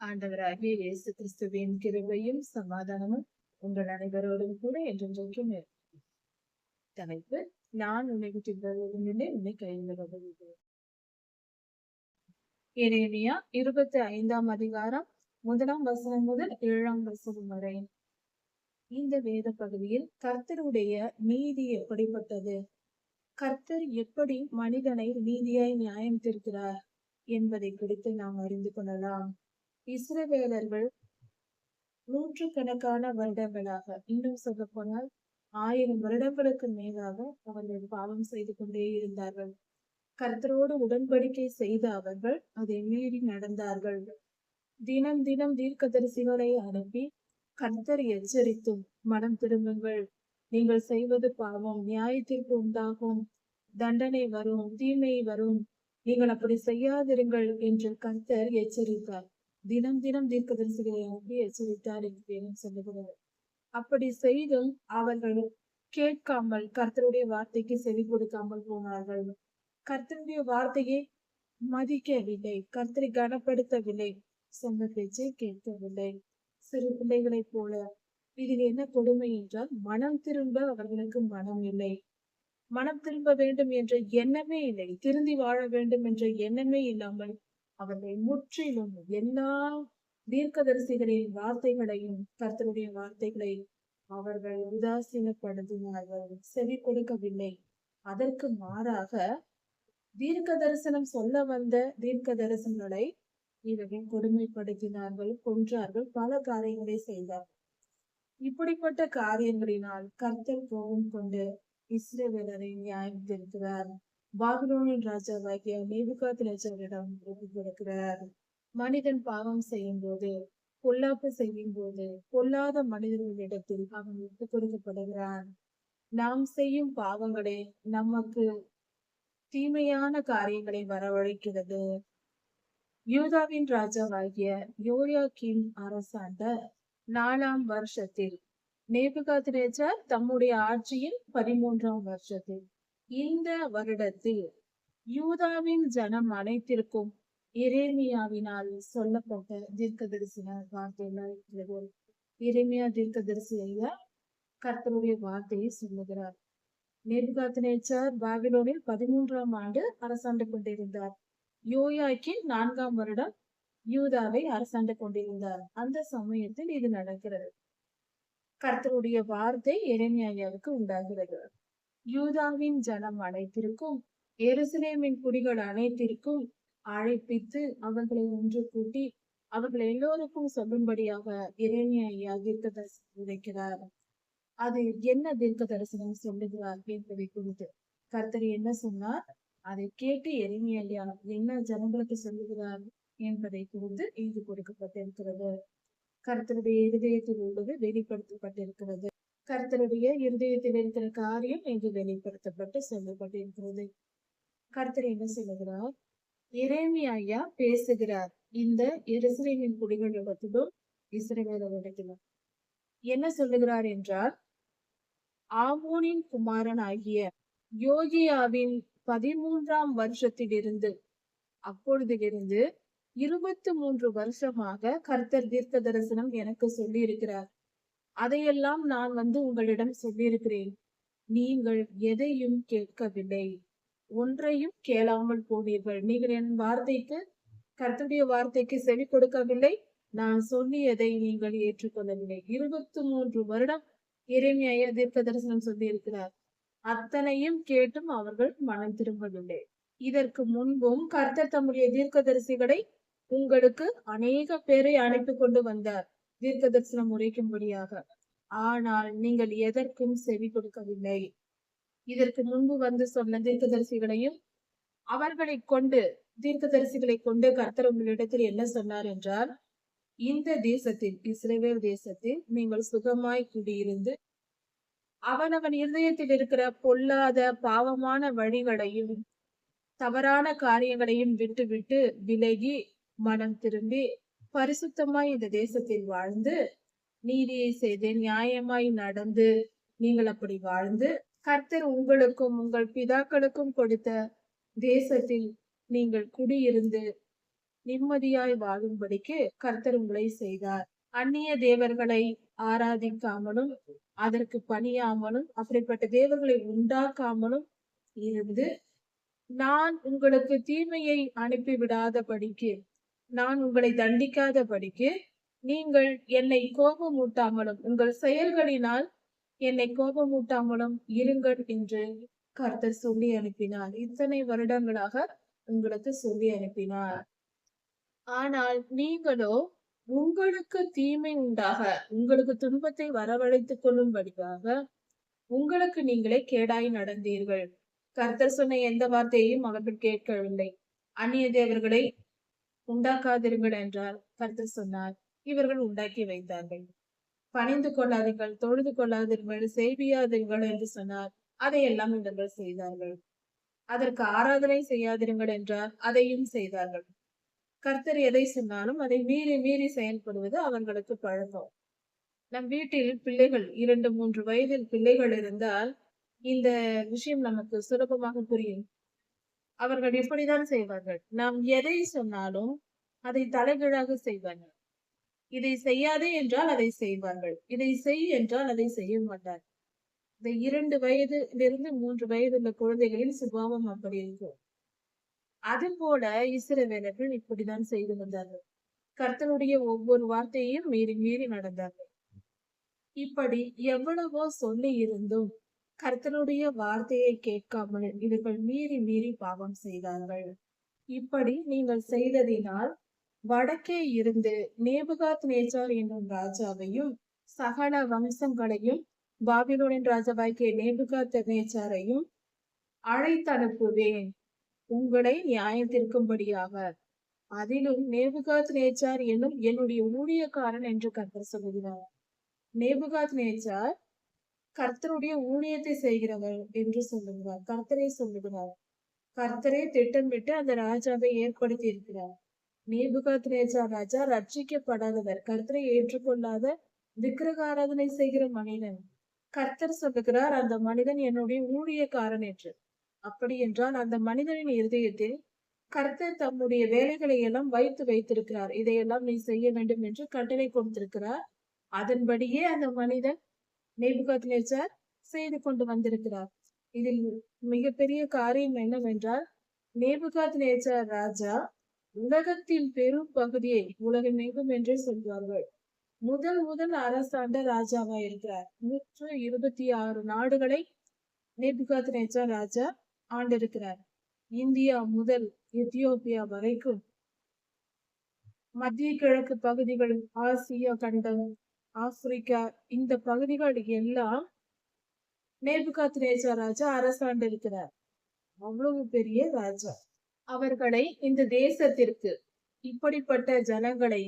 ஆண்டவராகிய இயேசு கிறிஸ்துவின் கிருபையும் சமாதானமும் உங்கள் அனைவரோடும் கூட என்றென்றைக்கும் இருக்கும். தலைப்பு: நான் உன்னை விட்டு விலகுவதில்லை, உன்னை கைவிடுவதில்லை. எரேமியா 25ஆம் அதிகாரம் 1ஆம் வசனம் முதல் 7ஆம் வசனம் வரை. இந்த வேத பகுதியில் கர்த்தருடைய நீதி எப்படிப்பட்டது, கர்த்தர் எப்படி மனிதனை நீதியாய் நியாயம் தீர்க்கிறார் என்பதை குறித்து நாம் அறிந்து கொள்ளலாம். இஸ்ரவேலர்கள் நூற்றுக்கணக்கான வருடங்களாக, இன்னும் சொல்ல போனால் 1000 வருடங்களுக்கு மேலாக அவர்கள் பாவம் செய்து கொண்டே இருந்தார்கள். கர்த்தரோடு உடன்படிக்கை செய்த அவர்கள் அதை மீறி நடந்தார்கள். தினம் தினம் தீர்க்கதரிசிகளை அனுப்பி கர்த்தர் எச்சரித்தும், மனம் திரும்புங்கள், நீங்கள் செய்வது பாவம், நியாயத்திற்கு உண்டாகும், தண்டனை வரும், தீமை வரும், நீங்கள் அப்படி செய்யாதிருங்கள் என்று கர்த்தர் எச்சரித்தார். தினம் தினம் தீர்க்கதரிசிகளை அனுப்பி எச்சரித்தார் என்று சொல்லுகிறது. அப்படி செய்தும் அவர்கள் கேட்காமல், கர்த்தருடைய வார்த்தைக்கு செவி கொடுக்காமல் போனார்கள். கர்த்தருடைய வார்த்தையை மதிக்கவில்லை, கர்த்தரை கனப்படுத்தவில்லை, சொன்ன பேச்சை கேட்கவில்லை. சிறு பிள்ளைகளைப் போல. இதில் என்ன கொடுமை என்றால், மனம் திரும்ப அவர்களுக்கு மனம் இல்லை. மனம் திரும்ப வேண்டும் என்ற எண்ணமே இல்லை. திருந்தி வாழ வேண்டும் என்ற எண்ணமே இல்லாமல் அவர்கள் முற்றிலும் எல்லா தீர்க்கதரிசிகளின் வார்த்தைகளையும், கர்த்தருடைய வார்த்தைகளை அவர்கள் உதாசீனப்படுத்தினார்கள், செவி கொடுக்கவில்லை. அதற்கு மாறாக தீர்க்க தரிசனம் சொல்ல வந்த தீர்க்க தரிசனங்களை இவர்கள் கொடுமைப்படுத்தினார்கள், கொன்றார்கள், பல காரியங்களை செய்தார்கள். இப்படிப்பட்ட காரியங்களினால் கர்த்தர் கோபம் கொண்டு இஸ்ரவேலரை நியாயம் தீர்க்கிறார். பாபிலோனின் ராஜாவாகிய நேபுகாத்நேச்சாரிடம் ஒப்புக் கொடுக்கிறார். மனிதன் பாவம் செய்யும் போது, பொல்லாப்பு செய்யும் போது, பொல்லாத மனிதர்களிடத்தில் அவன் ஒப்புக் கொடுக்கப்படுகிறான். நாம் செய்யும் பாவங்களே நமக்கு தீமையான காரியங்களை வரவழைக்கிறது. யூதாவின் ராஜாவாகிய யோயாக்கீம் அரசாண்ட 4ஆம் வருஷத்தில், நேபுகாத்நேச்சார் தம்முடைய ஆட்சியின் 13ஆம் வருஷத்தில், இந்த வருடத்தில் யூதாவின் ஜனம் அனைத்திற்கும் எரேமியாவினால் சொல்லப்பட்ட தீர்க்கதரிசன வார்த்தைகள் இருக்கிறது. எரேமியா தீர்க்கதரிசி ஐயா கர்த்தருடைய வார்த்தையை சொல்லுகிறார். நேபுகாத்நேச்சார் பாபிலோனில் 13ஆம் ஆண்டு அரசாண்டு கொண்டிருந்தார். யோயாக்கீம் 4ஆம் வருடம் யூதாவை அரசாண்டு கொண்டிருந்தார். அந்த சமயத்தில் இது நடக்கிறது. கர்த்தருடைய வார்த்தை எரேமியாவுக்கு உண்டாகிறது. யூதாவின் ஜனம் அனைத்திற்கும், எருசலேமின் குடிகள் அனைத்திற்கும் அழைப்பித்து அவர்களை ஒன்று கூட்டி அவர்கள் எல்லோருக்கும் சொல்லும்படியாக எரேமியா தீர்க்க தரிசனம் உரைக்கிறார். அது என்ன தீர்க்க தரிசனம் சொல்லுகிறார் என்பதை குறித்து கர்த்தர் என்ன சொன்னார், அதை கேட்டு எரேமியா என்ன ஜனங்களுக்கு சொல்லுகிறார் என்பதை குறித்து இங்கு கொடுக்கப்பட்டிருக்கிறது. கர்த்தருடைய இருதயத்தில் உள்ளது வெளிப்படுத்தப்பட்டிருக்கிறது. கர்த்தருடைய இருதயத்தில் இருக்கிற காரியம் இங்கு வெளிப்படுத்தப்பட்டு சொல்லப்பட்டிருக்கிறது. கர்த்தர் என்ன சொல்லுகிறார், எரேமியா பேசுகிறார் இந்த எருசலேமின் குடிகளிடத்திலும் இஸ்ரவேலரிடத்திலும். என்ன சொல்லுகிறார் என்றால், ஆமோனின் குமாரன் ஆகிய யோகியாவின் 13ஆம் வருஷத்திலிருந்து, அப்பொழுதிலிருந்து 23 வருஷமாக கர்த்தர் தீர்க்க தரிசனம் எனக்கு சொல்லி இருக்கிறார். அதையெல்லாம் நான் உங்களிடம் சொல்லியிருக்கிறேன். நீங்கள் எதையும் கேட்கவில்லை, ஒன்றையும் கேளாமல் போனீர்கள். நீங்கள் என் வார்த்தைக்கு, கர்த்தருடைய வார்த்தைக்கு செவி கொடுக்கவில்லை. நான் சொல்லியதை நீங்கள் ஏற்றுக்கொள்ளவில்லை. 23 வருடம் எரேமியா தீர்க்க தரிசனம் சொல்லி இருக்கிறார். அத்தனையும் கேட்டும் அவர்கள் மனம் திரும்பவில்லை. இதற்கு முன்பும் கர்த்தர் தம்முடைய தீர்க்கதரிசிகளை உங்களுக்கு அநேக பேரை அழைத்து கொண்டு வந்தார் தீர்க்க தரிசனம் உரைக்கும்படியாக. ஆனால் நீங்கள் எதற்கும் செவி கொடுக்கவில்லை. இதற்கு முன்பு சொன்ன தீர்க்கதரிசிகளையும் அவர்களை கொண்டு, தீர்க்கதரிசிகளை கொண்டு கர்த்தர் உங்களிடத்தில் என்ன சொன்னார் என்றால், இந்த தேசத்தில், இஸ்ரவேல் தேசத்தில் நீங்கள் சுகமாய் குடியிருந்து அவனவன் இருதயத்தில் இருக்கிற பொல்லாத பாவமான வழிகளையும் தவறான காரியங்களையும் விட்டு விலகி மனம் திரும்பி பரிசுத்தமாய் இந்த தேசத்தில் வாழ்ந்து நீதியை செய்து நியாயமாய் நடந்து, நீங்கள் அப்படி வாழ்ந்து கர்த்தர் உங்களுக்கும் உங்கள் பிதாக்களுக்கும் கொடுத்த தேசத்தில் நீங்கள் குடியிருந்து நிம்மதியாய் வாழும்படிக்கு கர்த்தர் உங்களை செய்தார். அந்நிய தேவர்களை ஆராதிக்காமலும் அதற்கு பணியாமலும் அப்படிப்பட்ட தேவர்களை உண்டாக்காமலும் இருந்து, நான் உங்களுக்கு தீமையை அனுப்பிவிடாதபடிக்கு, நான் உங்களை தண்டிக்காதபடிக்கு நீங்கள் என்னை கோபமூட்டாமலும் உங்கள் செயல்களினால் என்னை கோபமூட்டாமலும் இருங்கள் என்று கர்த்தர் சொல்லி அனுப்பினார். இத்தனை வருடங்களாக உங்களுக்கு சொல்லி அனுப்பினார். ஆனால் நீங்களோ உங்களுக்கு தீமை உண்டாக, உங்களுக்கு துன்பத்தை வரவழைத்துக் கொள்ளும்படியாக உங்களுக்கு நீங்களே கேடாய் நடந்தீர்கள். கர்த்தர் சொன்ன எந்த வார்த்தையையும் அவர்கள் கேட்கவில்லை. அந்நிய தேவர்களை உண்டாக்காதீர்கள் என்றார். கர்த்தர் சொன்னார், இவர்கள் உண்டாக்கி வைத்தார்கள். பணிந்து கொள்ளாதீர்கள், தொழுது கொள்ளாதீர்கள், செய்வியாதீர்கள் என்று சொன்னார். அதையெல்லாம் இவர்கள் செய்தார்கள். அதற்கு ஆராதனை செய்யாதிருங்கள் என்றார். அதையும் செய்தார்கள். கர்த்தர் எதை சொன்னாலும் அதை மீறி மீறி செயல்படுவது அவர்களுக்கு பழக்கம். நம் வீட்டில் பிள்ளைகள் 2-3 வயதில் பிள்ளைகள் இருந்தால் இந்த விஷயம் நமக்கு சுலபமாக புரியும். அவர்கள் இப்படிதான் செய்வார்கள். நாம் எதை சொன்னாலும் அதை தலைகீழாக செய்வார்கள். இதை செய்யாதே என்றால் அதை செய்வார்கள். இதை செய் என்றால் அதை செய்ய மாட்டார். இந்த 2 வயதிலிருந்து 3 வயது உள்ள குழந்தைகளின் சுபாவம் அப்படி இருக்கும். அது போல இஸ்ரவேலர்கள் இப்படிதான் செய்து வந்தார்கள். கர்த்தருடைய ஒவ்வொரு வார்த்தையையும் மீறி மீறி நடந்தார்கள். இப்படி எவ்வளவோ சொல்லி இருந்தும் கர்த்தருடைய வார்த்தையை கேட்காமல் இவர்கள் மீறி மீறி பாவம் செய்தார்கள். இப்படி நீங்கள் செய்ததினால் வடக்கே இருந்து நேபுகாத் நேச்சார் என்னும் ராஜாவையும் சகல வம்சங்களையும் பாபிலோனின் ராஜாவாகிய நேபுகாத் நேச்சாரையும் அழைத்தனுப்புவேன் உங்களை நியாயத்திற்கும்படியாக. அதிலும் நேபுகாத் நேச்சார் என்னும் என்னுடைய ஊழியக்காரன் என்று கர்த்தர் சொல்லுகிறார். நேபுகாத் நேச்சார் கர்த்தருடைய ஊழியத்தை செய்கிறவர் என்று சொல்லுகிறார். கர்த்தரை சொல்லுகிறார். கர்த்தரை திட்டமிட்டு அந்த ராஜாவை ஏற்படுத்தி இருக்கிறார். நேபுகாத் நேச்சார் ராஜா ரட்சிக்கப்படாதவர், கர்த்தரை ஏற்றுக்கொள்ளாத விக்கிரக ஆராதனை செய்கிற மனிதன். கர்த்தர் சொல்லுகிறார், அந்த மனிதன் என்னுடைய ஊழியக்காரன் என்று. அப்படி என்றால் அந்த மனிதனின் இருதயத்தில் கர்த்தர் தம்முடைய வேலைகளை எல்லாம் வைத்திருக்கிறார். இதையெல்லாம் நீ செய்ய வேண்டும் என்று கட்டளை கொடுத்திருக்கிறார். அதன்படியே அந்த மனிதன் நேபுகாத்நேச்சார் செய்து கொண்டு வந்திருக்கிறார். இதில் மிகப்பெரிய காரியம் என்னவென்றால், நேபுகாத்நேச்சார் ராஜா உலகத்தின் பெரும் பகுதியை, உலகமெங்கும் என்றே சொல்வார்கள், முதல் அரசாண்ட ராஜாவா இருக்கிறார். 126 நாடுகளை நேபுகாத்நேச்சார் ராஜா ஆண்டிருக்கிறார். இந்தியா முதல் எத்தியோப்பியா வரைக்கும், மத்திய கிழக்கு பகுதிகள், ஆசியா கண்டம், ஆப்பிரிக்கா, இந்த பகுதிகள் எல்லாம் நேபுகாத்நேச்சார் ராஜா அரசாண்டு இருக்கிறார். அவ்வளவு பெரிய ராஜா. அவர்களை இந்த தேசத்திற்கு, இப்படிப்பட்ட ஜனங்களை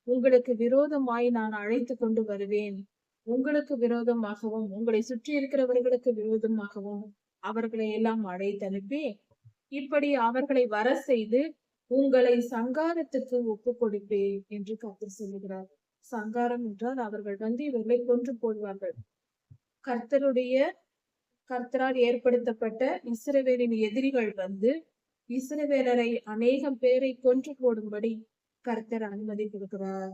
உங்களுக்கு விரோதமாய் நான் அழைத்து கொண்டு வருவேன். உங்களுக்கு விரோதமாகவும் உங்களை சுற்றி இருக்கிறவர்களுக்கு விரோதமாகவும் அவர்களை எல்லாம் அழைத்தனுப்பி, இப்படி அவர்களை வர செய்து உங்களை சங்காரத்துக்கு ஒப்பு கொடுப்பேன் என்று கர்த்தர் சொல்லுகிறார். சங்காரம் என்றால் அவர்கள் இவர்களை கொன்று போடுவார்கள். கர்த்தரால் ஏற்படுத்தப்பட்ட இஸ்ரவேலின் எதிரிகள் இஸ்ரவேலரை அநேகம் பேரை கொன்று போடும்படி கர்த்தர் அனுமதி கொடுக்கிறார்.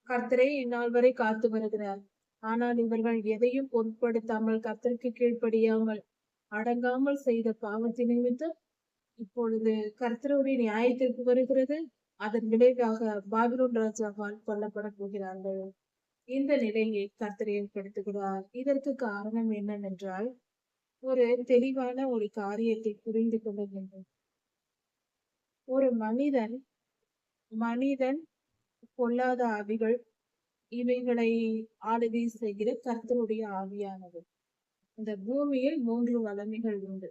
கர்த்தரை இந்நாள் வரை காத்து வருகிறார். ஆனால் இவர்கள் எதையும் பொருட்படுத்தாமல் கர்த்தருக்கு கீழ்ப்படியாமல் அடங்காமல் செய்த பாவத்தின் நிமித்தம் இப்பொழுது கர்த்தருடைய நியாயத்திற்கு வருகிறது. அதன் விளைவாக பாபிலோன் ராஜாவால் கொல்லப்பட போகிறார்கள். இந்த நிலையை கர்த்தர் ஏற்படுத்துகிறார். இதற்கு காரணம் என்னவென்றால், ஒரு தெளிவான ஒரு காரியத்தை புரிந்து கொள்ள வேண்டும். ஒரு மனிதன் பொல்லாத ஆவிகள் இவைகளை ஆளுகை செய்கிற கர்த்தருடைய ஆவியானது. இந்த பூமியில் 3 வல்லமைகள் உண்டு.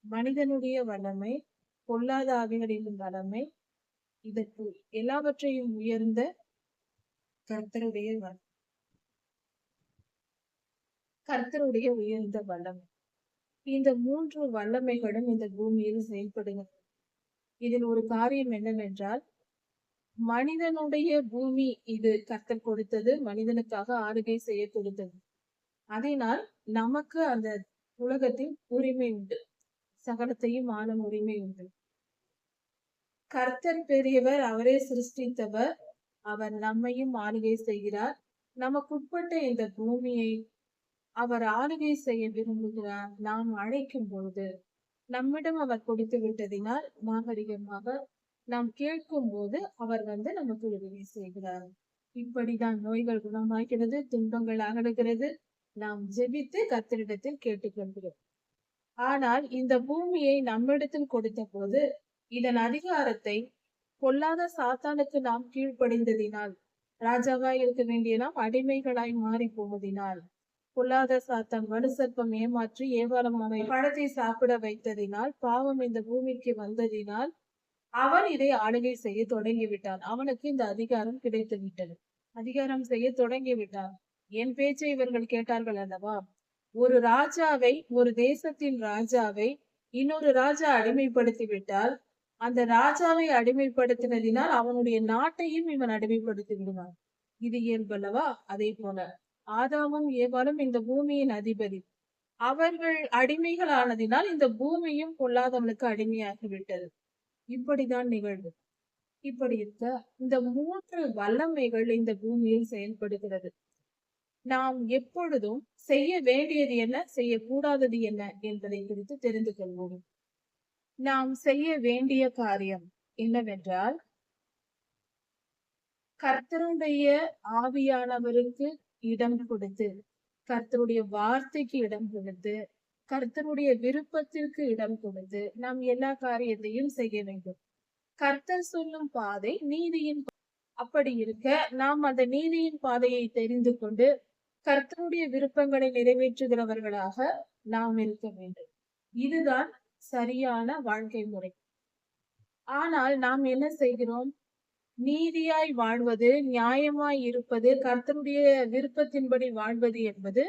மனிதனுடைய வல்லமை, பொல்லாத ஆவிகளின் வல்லமை, இதற்கு எல்லாவற்றையும் உயர்ந்த கர்த்தருடைய உயர்ந்த வல்லமை. இந்த 3 வல்லமைகளும் இந்த பூமியில் செயல்படுகிறது. இதில் ஒரு காரியம் என்னவென்றால், மனிதனுடைய பூமி இது கர்த்தர் கொடுத்தது, மனிதனுக்காக ஆளுகை செய்ய கொடுத்தது. அதனால் நமக்கு அந்த உலகத்தில் உரிமை உண்டு, சகலத்தையும் ஆளும் உரிமை உண்டு. கர்த்தர் பெரியவர், அவரே சிருஷ்டித்தவர். அவர் நம்மையும் ஆளுகை செய்கிறார். நமக்குட்பட்ட இந்த பூமியை அவர் ஆளுகை செய்ய விரும்புகிறார். நாம் அழைக்கும் பொழுது நம்மிடம் அவர் கொடுத்து விட்டதினால் நாகரிகமாக நாம் கேட்கும் போது அவர் நமக்கு உதவி செய்கிறார். இப்படிதான் நோய்கள் குணமாகிறது, துன்பங்கள் அகலுகிறது. நாம் ஜெபித்து கர்த்தரிடத்தில் கேட்டுக்கொள்கிறோம். ஆனால் இந்த பூமியை நம்மிடத்தில் கொடுத்த போது இதன் அதிகாரத்தை பொல்லாத சாத்தானுக்கு நாம் கீழ்ப்படிந்ததினால், ராஜாவாய் இருக்க வேண்டிய நாம் அடிமைகளாய் மாறி போவதினால், பொல்லாத சாத்தான் வலுசற்பம் ஏமாற்றி ஏவாளம் அவனை பழத்தை சாப்பிட வைத்ததினால், பாவம் இந்த பூமிக்கு வந்ததினால் அவன் இதை ஆளுகை செய்ய தொடங்கிவிட்டான். அவனுக்கு இந்த அதிகாரம் கிடைத்து விட்டது. அதிகாரம் செய்ய தொடங்கி விட்டான். என் பேச்சை இவர்கள் கேட்டார்கள் அல்லவா? ஒரு ராஜாவை, ஒரு தேசத்தின் ராஜாவை இன்னொரு ராஜா அடிமைப்படுத்தி விட்டால், அந்த ராஜாவை அடிமைப்படுத்தினதினால் அவனுடைய நாட்டையும் இவன் அடிமைப்படுத்தி விடுவான். இது இயல்பல்லவா? அதே போல ஆதாமும் ஏவாளும் இந்த பூமியின் அதிபதி. அவர்கள் அடிமைகள் ஆனதினால் இந்த பூமியும் பொல்லாதவனுக்கு அடிமையாகிவிட்டது. இப்படிதான் நிகழ்வு. இப்படி இருக்க இந்த 3 வல்லமைகள் இந்த பூமியில் செயல்படுகிறது. நாம் எப்பொழுதும் செய்ய வேண்டியது என்ன, செய்யக்கூடாதது என்ன என்பதை குறித்து தெரிந்து கொள்வோம். நாம் செய்ய வேண்டிய காரியம் என்னவென்றால், கர்த்தருடைய ஆவியானவருக்கு இடம் கொடுத்து, கர்த்தருடைய வார்த்தைக்கு இடம் கொடுத்து, கர்த்தருடைய விருப்பத்திற்கு இடம் கொடுத்து நாம் எல்லா காரியத்தையும் செய்ய வேண்டும். கர்த்தர் சொல்லும் பாதை நீதியின். அப்படி இருக்க நாம் அந்த நீதியின் பாதையை தெரிந்து கொண்டு கர்த்தருடைய விருப்பங்களை நிறைவேற்றுகிறவர்களாக நாம் இருக்க வேண்டும். இதுதான் சரியான வாழ்க்கை முறை. ஆனால் நாம் என்ன செய்கிறோம்? நீதியாய் வாழ்வது, நியாயமாய் இருப்பது, கர்த்தருடைய விருப்பத்தின்படி வாழ்வது என்பது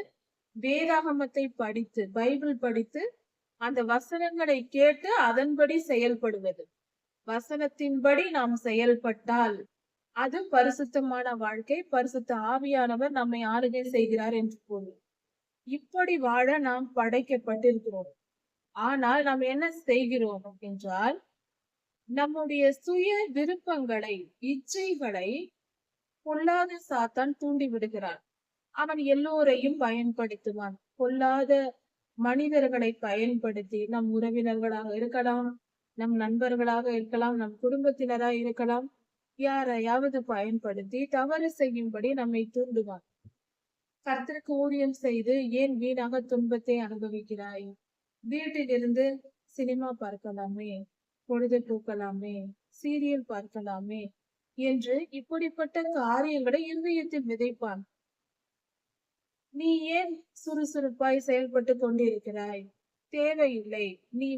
வேதாகமத்தை படித்து, பைபிள் படித்து, அந்த வசனங்களை கேட்டு அதன்படி செயல்படுவது. வசனத்தின்படி நாம் செயல்பட்டால் அது பரிசுத்தமான வாழ்க்கை. பரிசுத்த ஆவியானவர் நம்மை ஆளுகை செய்கிறார் என்று பொருள். இப்படி வாழ நாம் படைக்கப்பட்டிருக்கிறோம். ஆனால் நாம் என்ன செய்கிறோம் என்றால், நம்முடைய சுய விருப்பங்களை, இச்சைகளை பொல்லாத சாத்தான் தூண்டி விடுகிறான். அவன் எல்லோரையும் பயன்படுத்துவான். பொல்லாத மனிதர்களை பயன்படுத்தி, நம் உறவினர்களாக இருக்கலாம், நம் நண்பர்களாக இருக்கலாம், நம் குடும்பத்தினராக இருக்கலாம், யாரையாவது பயன்படுத்தி தவறு செய்யும்படி நம்மை தூண்டுவான். கர்த்தருக்கு ஊழியம் செய்து ஏன் வீணாக துன்பத்தை அனுபவிக்கிறாய்? வீட்டில் இருந்து சினிமா பார்க்கலாமே, பொழுதுபோக்கலாமே, சீரியல் பார்க்கலாமே என்று இப்படிப்பட்ட காரியங்களை இருதயத்தில் விதைப்பான். நீ ஏன் சுறுசுறுப்பாய் செயல்பட்டு கொண்டிருக்கிறாய்? தேவையில்லை. நீ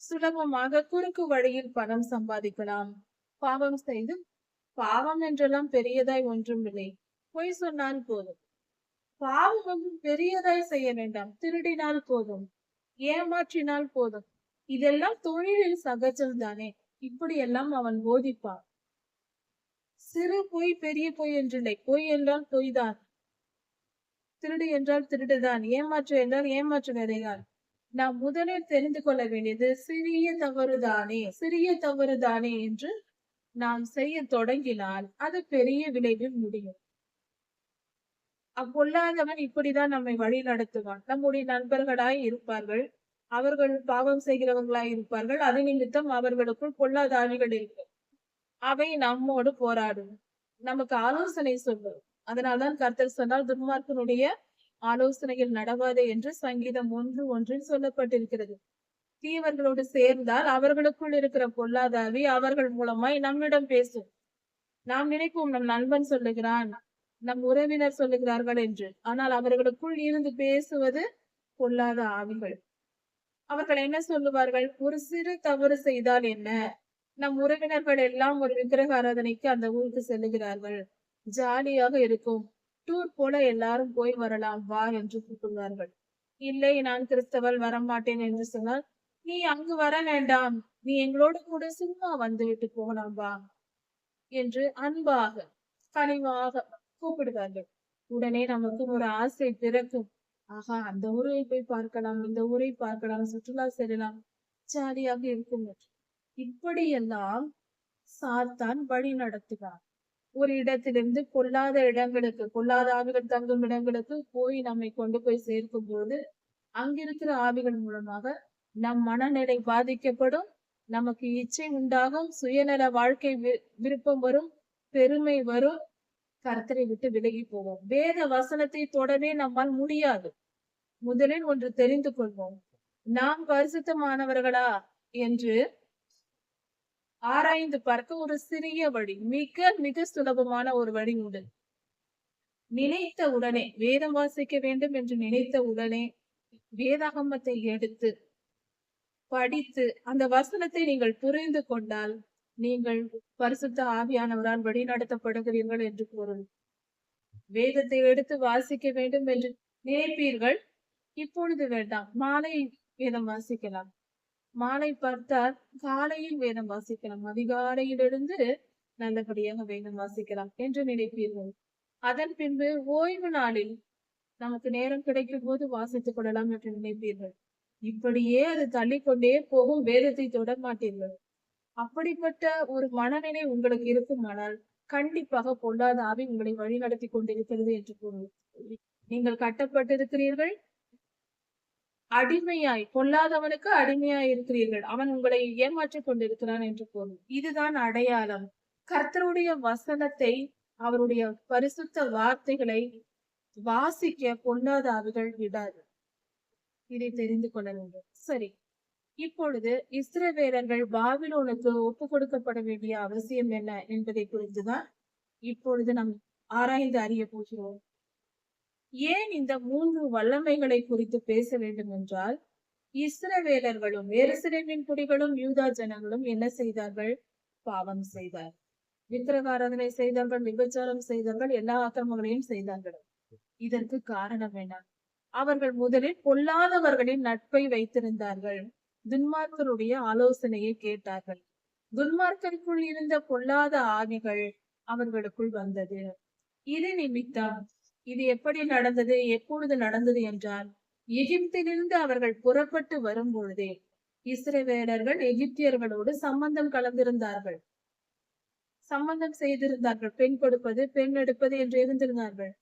சுலபமாக குறுக்கு வழியில் பணம் சம்பாதிக்கலாம். பாவம் செய்து, பாவம் என்றெல்லாம் பெரியதாய் ஒன்றும் இல்லை. பொய் சொன்னால் போதும். பாவம் பெரியதாய் செய்ய வேண்டாம். திருடினால் போதும், ஏமாற்றினால் போதும். இதெல்லாம் தொழிலில் சகஜம் தானே. இப்படி எல்லாம் அவன் போதிப்பான். சிறு பொய் பெரிய பொய் என்றில்லை. பொய் என்றால் பொய் தான், திருடு என்றால் திருடுதான், ஏமாற்று என்றால் ஏமாற்று வேறைதான். நாம் முதலில் தெரிந்து கொள்ள வேண்டியது சிறிய தவறுதானே, சிறிய தவறுதானே என்று நாம் செய்ய தொடங்கினால் அது பெரிய விளைவில் முடியும். அப்பொல்லாதவன் இப்படிதான் நம்மை வழி நடத்துவான். நம்முடைய நண்பர்களாய் இருப்பார்கள், அவர்கள் பாவம் செய்கிறவர்களாய் இருப்பார்கள். அது நிமித்தம் அவர்களுக்குள் பொல்லாத ஆவிகள் இருக்கும். அவை நம்மோடு போராடும், நமக்கு ஆலோசனை சொல்லும். அதனால்தான் கர்த்தர் சொன்னால், துன்மார்க்கனுடைய ஆலோசனையில் நடவாதே என்று சங்கீதம் 1:1 சொல்லப்பட்டிருக்கிறது. தீவர்களோடு சேர்ந்தால் அவர்களுக்குள் இருக்கிற பொல்லாதாவி அவர்கள் மூலமாய் நம்மிடம் பேசும். நாம் நினைப்போம் நம் நண்பன் சொல்லுகிறான், நம் உறவினர் சொல்லுகிறார்கள் என்று. ஆனால் அவர்களுக்குள் இருந்து பேசுவது பொல்லாத ஆவிகள். அவர்கள் என்ன சொல்லுவார்கள்? ஒரு சிறு தவறு செய்தால் என்ன? நம் உறவினர்கள் எல்லாம் ஒரு விக்கிரக ஆராதனைக்கு அந்த ஊருக்கு செல்லுகிறார்கள், ஜாலியாக இருக்கும், டூர் போல எல்லாரும் போய் வரலாம் வா என்று கூப்பிடுவார்கள். இல்லை, நான் கிறிஸ்தவள், வரமாட்டேன் என்று சொன்னால், நீ அங்கு வர வேண்டாம், நீ எங்களோடு கூட சும்மா வந்துவிட்டு போகலாம் வா என்று அன்பாக கனிவாக கூப்பிடுவார்கள். உடனே நமக்கு ஒரு ஆசை பிறக்கும். ஆஹா, அந்த ஊரை போய் பார்க்கலாம், இந்த ஊரை பார்க்கலாம், சுற்றுலா செல்லலாம், ஜாலியாக இருக்கும். இப்படியெல்லாம் சாத்தான் வழி நடத்துகிறான். ஒரு இடத்திலிருந்து பொல்லாத இடங்களுக்கு, பொல்லாத ஆவிகள் தங்கும் இடங்களுக்கு போய் நம்மை கொண்டு போய் சேர்க்கும் போது அங்கிருக்கிற ஆவிகள் மூலமாக நம் மனநிலை பாதிக்கப்படும், நமக்கு இச்சை உண்டாகும், சுயநல வாழ்க்கை விருப்பம் வரும், பெருமை வரும், கர்த்தரை விட்டு விலகி போவோம். வேத வசனத்தை தொடவே நம்மால் முடியாது. முதலில் ஒன்று தெரிந்து கொள்வோம். நாம் பரிசுத்தமானவர்களா என்று ஆராய்ந்து பார்க்க ஒரு சிறிய வழி, மிக மிக சுலபமான ஒரு வழி உண்டு. நினைத்த உடனே வேதம் வாசிக்க வேண்டும் என்று நினைத்த உடனே வேதாகமத்தை எடுத்து படித்து அந்த வசனத்தை நீங்கள் புரிந்து கொண்டால் நீங்கள் பரிசுத்த ஆவியானவரால் வழி நடத்தப்படுகிறீர்கள் என்று பொருள். வேதத்தை எடுத்து வாசிக்க வேண்டும் என்று நினைப்பீர்கள், இப்பொழுது வேண்டாம், மாலை வேதம் வாசிக்கலாம். மாலை பார்த்தால் காலையில் வேதம் வாசிக்கலாம், அதிகாலையிலிருந்து நல்லபடியாக வேதம் வாசிக்கலாம் என்று நினைப்பீர்கள். அதன் பின்பு ஓய்வு நாளில் நமக்கு நேரம் கிடைக்கும் போது வாசித்துக் கொள்ளலாம் என்று நினைப்பீர்கள். இப்படியே அது தள்ளிக்கொண்டே போகும், வேதத்தை தொட மாட்டீர்கள். அப்படிப்பட்ட ஒரு மனநிலை உங்களுக்கு இருக்குமானால் கண்டிப்பாக பொல்லாத ஆவி உங்களை வழி நடத்தி கொண்டிருக்கிறது என்று பொருள். நீங்கள் கட்டப்பட்டிருக்கிறீர்கள், அடிமையாய், பொல்லாதவனுக்கு அடிமையாய் இருக்கிறீர்கள், அவன் உங்களை ஏமாற்றிக் கொண்டிருக்கிறான் என்று பொருள். இதுதான் அடையாளம். கர்த்தருடைய வசனத்தை, அவருடைய பரிசுத்த வார்த்தைகளை வாசிக்க பொல்லாத ஆவிகள் விடாது. இதை தெரிந்து கொள்ள வேண்டும். சரி, இப்பொழுது இஸ்ரவேலர்கள் பாபிலோனுக்கு ஒப்பு கொடுக்கப்பட வேண்டிய அவசியம் என்ன என்பதை குறித்துதான் இப்பொழுது நாம் ஆராய்ந்து அறிய போகிறோம். ஏன் இந்த 3 வல்லமைகளை குறித்து பேச வேண்டும் என்றால், இஸ்ரவேலர்களும் எருசலேமின் குடிகளும் யூதா ஜனங்களும் என்ன செய்தார்கள்? பாவம் செய்தார், விக்கிரகாராதனை செய்தார்கள், விபச்சாரம் செய்தார்கள், எல்லா அக்கிரமங்களையும் செய்தார்கள். இதற்கு காரணம் என்ன? அவர்கள் முதலில் பொல்லாதவர்களின் நட்பை வைத்திருந்தார்கள், துன்மார்க்கருடைய ஆலோசனையை கேட்டார்கள். துன்மார்க்கருக்குள் இருந்த பொல்லாத ஆவிகள் அவர்களுக்குள் வந்தது. இது நிமித்தம் இது எப்படி நடந்தது, எப்பொழுது நடந்தது என்றால், எகிப்திலிருந்து அவர்கள் புறப்பட்டு வரும் பொழுதே இஸ்ரவேலர்கள் எகிப்தியர்களோடு சம்பந்தம் கலந்திருந்தார்கள், சம்பந்தம் செய்திருந்தார்கள். பெண் கொடுப்பது, பெண் எடுப்பது என்று இருந்திருந்தார்கள்.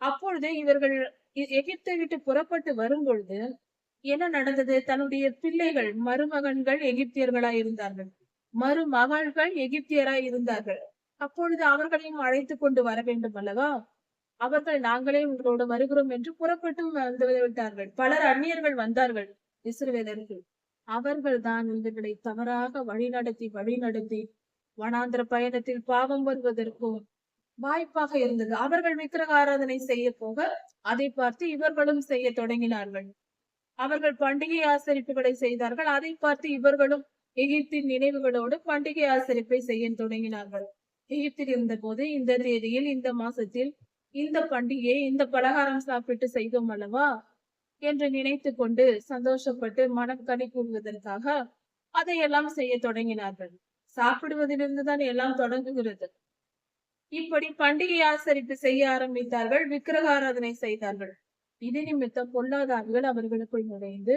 அப்பொழுது இவர்கள் எகிப்தை விட்டு புறப்பட்டு வரும் பொழுது என்ன நடந்தது? தன்னுடைய பிள்ளைகள், மருமகன்கள் எகிப்தியர்களாய் இருந்தார்கள், மருமகள்கள் எகிப்தியராய் இருந்தார்கள். அப்பொழுது அவர்களையும் அழைத்து கொண்டு வர வேண்டும் அல்லவா? அவர்கள் நாங்களே உங்களோடு வருகிறோம் என்று புறப்பட்டு வந்து விட்டார்கள். பலர் அந்நியர்கள் வந்தார்கள் இஸ்ரவேலர்கள். அவர்கள் தான் இவர்களை தவறாக வழிநடத்தி வனாந்திர பயணத்தில் பாவம் வருவதற்கும் வாய்ப்பாக இருந்தது. அவர்கள் விக்கிரக ஆராதனை செய்ய போக அதை பார்த்து இவர்களும் செய்ய தொடங்கினார்கள். அவர்கள் பண்டிகை ஆசரிப்புகளை செய்தார்கள், அதை பார்த்து இவர்களும் எகிப்தின் நினைவுகளோடு பண்டிகை ஆசரிப்பை செய்ய தொடங்கினார்கள். எகிப்தில் இருந்த போது இந்த தேதியில், இந்த மாசத்தில், இந்த பண்டிகையை இந்த பலகாரம் சாப்பிட்டு செய்தோம் அல்லவா என்று நினைத்து கொண்டு சந்தோஷப்பட்டு மனம் களி கூறுவதற்காக அதையெல்லாம் செய்ய தொடங்கினார்கள். சாப்பிடுவதிலிருந்துதான் எல்லாம் தொடங்குகிறது. இப்படி பண்டிகை ஆசரிப்பு செய்ய ஆரம்பித்தார்கள், விக்கிரக ஆராதனை செய்தார்கள். இது நிமித்தம் பொல்லாத ஆவிகள் அவர்களுக்குள் நுழைந்து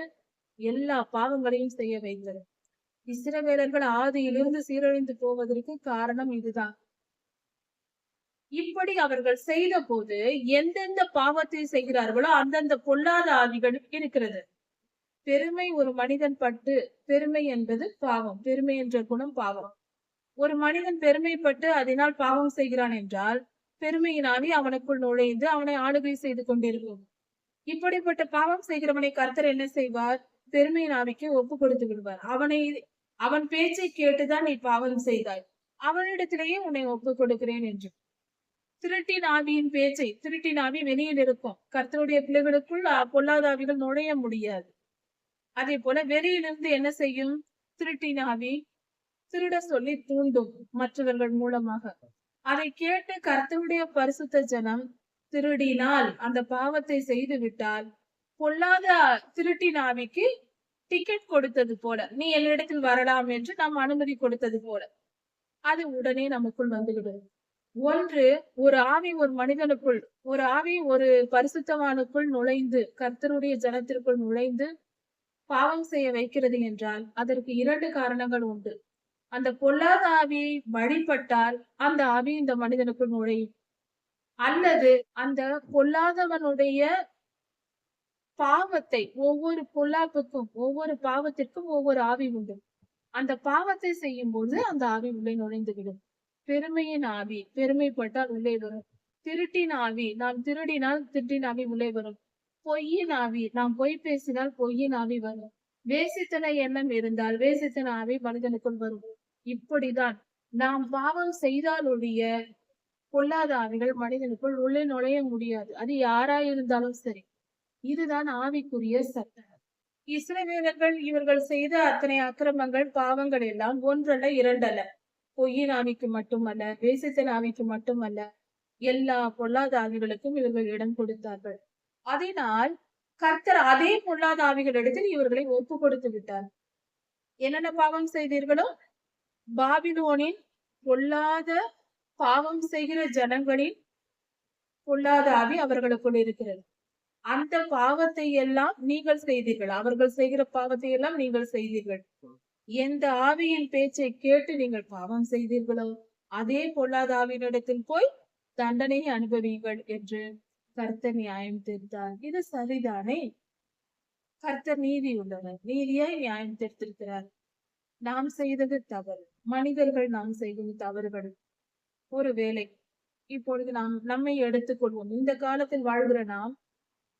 எல்லா பாவங்களையும் செய்ய வைத்தது. இஸ்ரவேலர்கள் ஆதியிலிருந்து சீரழிந்து போவதற்கு காரணம் இதுதான். இப்படி அவர்கள் செய்த போது எந்தெந்த பாவத்தை செய்கிறார்களோ அந்தந்த பொல்லாத ஆவிகள் இருக்கிறது. பெருமை ஒரு மனிதன் பட்டு, பெருமை என்பது பாவம், பெருமை என்ற குணம் பாவம். ஒரு மனிதன் பெருமைப்பட்டு அதனால் பாவம் செய்கிறான் என்றால் பெருமையின் ஆவி அவனுக்குள் நுழைந்து அவனை ஆளுகை செய்து கொண்டிருக்கும். இப்படிப்பட்ட பாவம் செய்கிறவனை கர்த்தர் என்ன செய்வார்? பெருமையின் ஆவிக்கு ஒப்பு கொடுத்து விடுவார். அவன் பேச்சை கேட்டுதான் நீ பாவம் செய்தாய், அவனிடத்திலேயே உன்னை ஒப்பு கொடுக்கிறேன் என்று. திருட்டின் ஆவியின் பேச்சை, திருட்டின் ஆவி வெளியில் இருக்கும், கர்த்தருடைய பிள்ளைகளுக்குள் பொல்லாத ஆவிகள் நுழைய முடியாது. அதே போல வெளியிலிருந்து என்ன செய்யும்? திருட்டின் ஆவி திருட சொல்லி தூண்டும் மற்றவர்கள் மூலமாக. அதை கேட்டு கர்த்தருடைய பரிசுத்த ஜனம் திருடினால், அந்த பாவத்தை செய்து விட்டால், பொல்லாத திருட்டின் ஆவிக்கு டிக்கெட் கொடுத்தது போல, நீ என்னிடத்தில் வரலாம் என்று நாம் அனுமதி கொடுத்தது போல அது உடனே நமக்குள் வந்துவிடும். ஒரு ஆவி ஒரு மனிதனுக்குள், ஒரு ஆவி ஒரு பரிசுத்தவானுக்குள் நுழைந்து, கர்த்தருடைய ஜனத்திற்குள் நுழைந்து பாவம் செய்ய வைக்கிறது என்றால் அதற்கு 2 காரணங்கள் உண்டு. அந்த பொல்லாத ஆவியை வழிபட்டால் அந்த ஆவி இந்த மனிதனுக்குள் நுழையும். அல்லது அந்த பொல்லாதவனுடைய பாவத்தை ஒவ்வொரு பொல்லாப்புக்கும், ஒவ்வொரு பாவத்திற்கும் ஒவ்வொரு ஆவி உண்டு. அந்த பாவத்தை செய்யும்போது அந்த ஆவி உள்ளே நுழைந்துவிடும். பெருமையின் ஆவி பெருமைப்பட்டால் உள்ளே வரும். திருட்டின் ஆவி நாம் திருடினால் திருட்டின் ஆவி உள்ளே வரும். பொய்யின் ஆவி நாம் பொய் பேசினால் பொய்யின் ஆவி வரும். வேசித்தன எண்ணம் இருந்தால் வேசித்தன ஆவி மனிதனுக்குள் வரும். இப்படிதான் நாம் பாவம் செய்தால் ஒழிய பொல்லாத ஆவிகள் மனிதனுக்குள் உள்ளே நுழைய முடியாது. அது யாராயிருந்தாலும் சரி. இதுதான் ஆவிக்குரிய சட்டம். இஸ்ரவேலர்கள் இவர்கள் செய்த அத்தனை அக்கிரமங்கள் பாவங்கள் எல்லாம் ஒன்றல்ல இரண்டல்ல. பொய்யின் ஆவிக்கு மட்டுமல்ல, வேசித்தன ஆவிக்கு மட்டுமல்ல, எல்லா பொல்லாத ஆவிகளுக்கும் இவர்கள் இடம் கொடுத்தார்கள். அதனால் கர்த்தர் அதே பொல்லாத ஆவிகளிடத்தில் இவர்களை ஒப்பு கொடுத்து விட்டார். என்னென்ன பாவம் செய்தீர்களோ பாபிலோனின் பொல்லாத பாவம் செய்கிற ஜனங்களின் பொல்லாத ஆவி அவர்களுக்குள் இருக்கிறது. அந்த பாவத்தை எல்லாம் நீங்கள் செய்தீர்கள். அவர்கள் செய்கிற பாவத்தை எல்லாம் நீங்கள் செய்தீர்கள். எந்த ஆவியின் பேச்சை கேட்டு நீங்கள் பாவம் செய்தீர்களோ அதே பொல்லாத ஆவியினிடத்தில் போய் தண்டனையை அனுபவியுங்கள் என்று கர்த்தர் நியாயம் தீர்த்தார். இது சரிதானே? கர்த்தர் நீதி உள்ளவர், நீதியாய் நியாயம் தீர்த்திருக்கிறார். நாம் செய்தது தவறு, மனிதர்கள் நாம் செய்தது தவறுகள். ஒருவேளை இப்பொழுது நாம் நம்மை எடுத்துக்கொள்வோம். இந்த காலத்தில் வாழ்கிற நாம்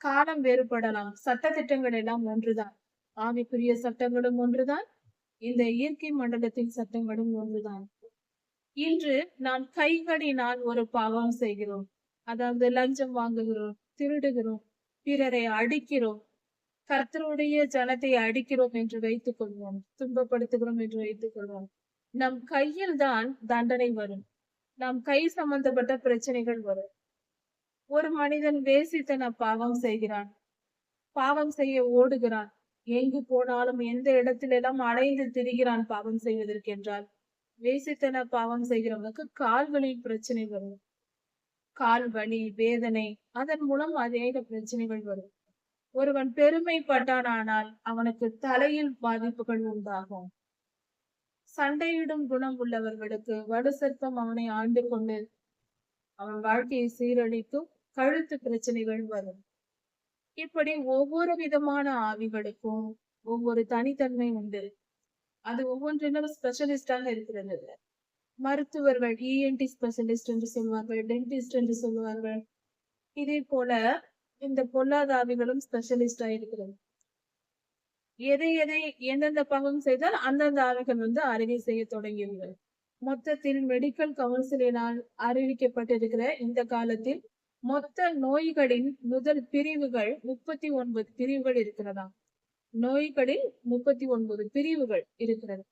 காலம் வேறுபடலாம், சட்ட திட்டங்கள் எல்லாம் ஒன்றுதான், ஆவிக்குரிய சட்டங்களும் ஒன்றுதான், இந்த இயற்கை மண்டலத்தின் சட்டங்களும் ஒன்றுதான். இன்று நாம் கைகளினால் ஒரு பாவம் செய்கிறோம். அதாவது லஞ்சம் வாங்குகிறோம், திருடுகிறோம், பிறரை அடிக்கிறோம், கர்த்தருடைய ஜனத்தை அடிக்கிறோம் என்று வைத்துக் கொள்வோம், துன்பப்படுத்துகிறோம் என்று வைத்துக் கொள்வோம். நம் கையில் தான் தண்டனை வரும். நம் கை சம்பந்தப்பட்ட பிரச்சனைகள் வரும். ஒரு மனிதன் வேசித்தன பாவம் செய்கிறான், பாவம் செய்ய ஓடுகிறான், எங்கு போனாலும் எந்த இடத்திலெல்லாம் அலைந்து திரிகிறான் பாவம் செய்வதற்கென்றால், வேசித்தன பாவம் செய்கிறவனுக்கு கால்களில் பிரச்சனை வரும். கால் வலி, வேதனை, அதன் மூலம் அநேக பிரச்சனைகள் வரும். ஒருவன் பெருமைப்பட்டானால் அவனுக்கு தலையில் பாதிப்புகள் உண்டாகும். சண்டையிடும் குணம் உள்ளவர்களுக்கு வலு சர்ப்பம் அவனை ஆண்டு கொண்டு அவன் வாழ்க்கையை சீரழிக்கும், கழுத்து பிரச்சனைகள் வரும். இப்படி ஒவ்வொரு விதமான ஆவிகளுக்கும் ஒவ்வொரு தனித்தன்மை உண்டு. அது ஒவ்வொன்றிலும் ஸ்பெஷலிஸ்டாக இருக்கிறது. மருத்துவர்கள் இஎன்டி ஸ்பெஷலிஸ்ட் என்று சொல்வார்கள், டென்டிஸ்ட் என்று சொல்வார்கள். இதே போல இந்த பொல்லாத ஆவிகளும் ஸ்பெஷலிஸ்டா இருக்கிறது. எதை எந்தெந்த பாவம் செய்தால் அந்தந்த ஆவிகள் அறிக்கை செய்ய தொடங்கியது. மொத்தத்தில் மெடிக்கல் கவுன்சிலினால் அறிவிக்கப்பட்டிருக்கிற இந்த காலத்தில் மொத்த நோய்களின் முதல் பிரிவுகள் 39 பிரிவுகள் இருக்கிறதாம். நோய்களில் 39 பிரிவுகள் இருக்கிறது.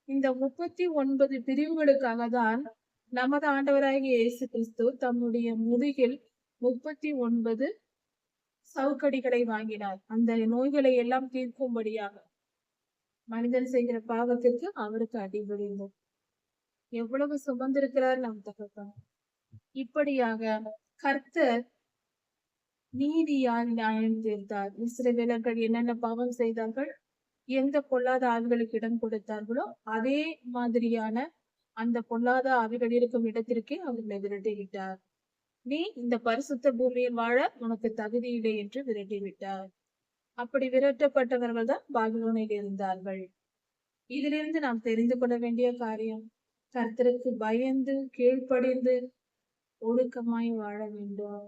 இந்த 39 பிரிவுகளுக்காக தான் நமது ஆண்டவராகிய இயேசு கிறிஸ்து தம்முடைய முதுகில் 39 சவுக்கடிகளை வாங்கினார். அந்த நோய்களை எல்லாம் தீர்க்கும்படியாக. மனிதன் செய்கிற பாவத்திற்கு அவருக்கு அடிபடிந்தோம். எவ்வளவு சுமந்திருக்கிறார் நம் தகப்பன். இப்படியாக கர்த்தர் நீதியால் நியாயம் தீர்த்தார். இஸ்ரவேலர்கள் என்னென்ன பாவம் செய்தார்கள், எந்த பொல்லாத ஆவிகளுக்கு இடம் கொடுத்தார்களோ அதே மாதிரியான அந்த பொல்லாத ஆவிகள் இருக்கும் இடத்திற்கே அவர்களை விரட்டிவிட்டார். நீ இந்த பரிசுத்த பூமியில் வாழ உனக்கு தகுதி இல்லை என்று விரட்டிவிட்டார். அப்படி விரட்டப்பட்டவர்கள் தான் பாபிலோனில் இருந்தார்கள். இதிலிருந்து நாம் தெரிந்து கொள்ள வேண்டிய காரியம், கர்த்தருக்கு பயந்து கீழ்ப்படிந்து ஒழுக்கமாய் வாழ வேண்டும்,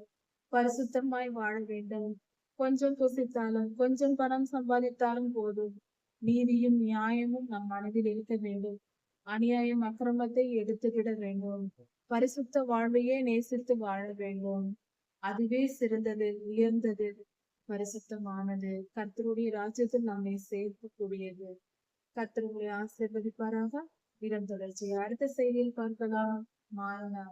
பரிசுத்தமாய் வாழ வேண்டும். கொஞ்சம் புசித்தாலும் கொஞ்சம் பணம் சம்பாதித்தாலும் போதும், நீதியும் நியாயமும் நம் மனதில் இருக்க வேண்டும். அநியாயம் அக்கிரமத்தை எடுத்துவிட வேண்டும். பரிசுத்த வாழ்வையே நேசித்து வாழ வேண்டும். அதுவே சிறந்தது, உயர்ந்தது, பரிசுத்தமானது, கர்த்தருடைய ராஜ்யத்தில் நம்மை சேர்க்கக்கூடியது. கர்த்தருடைய ஆசீர்வதிப்பாராக. இதன் தொடர்ச்சியை அடுத்த செய்தியில் பார்க்கலாம். மாறனா.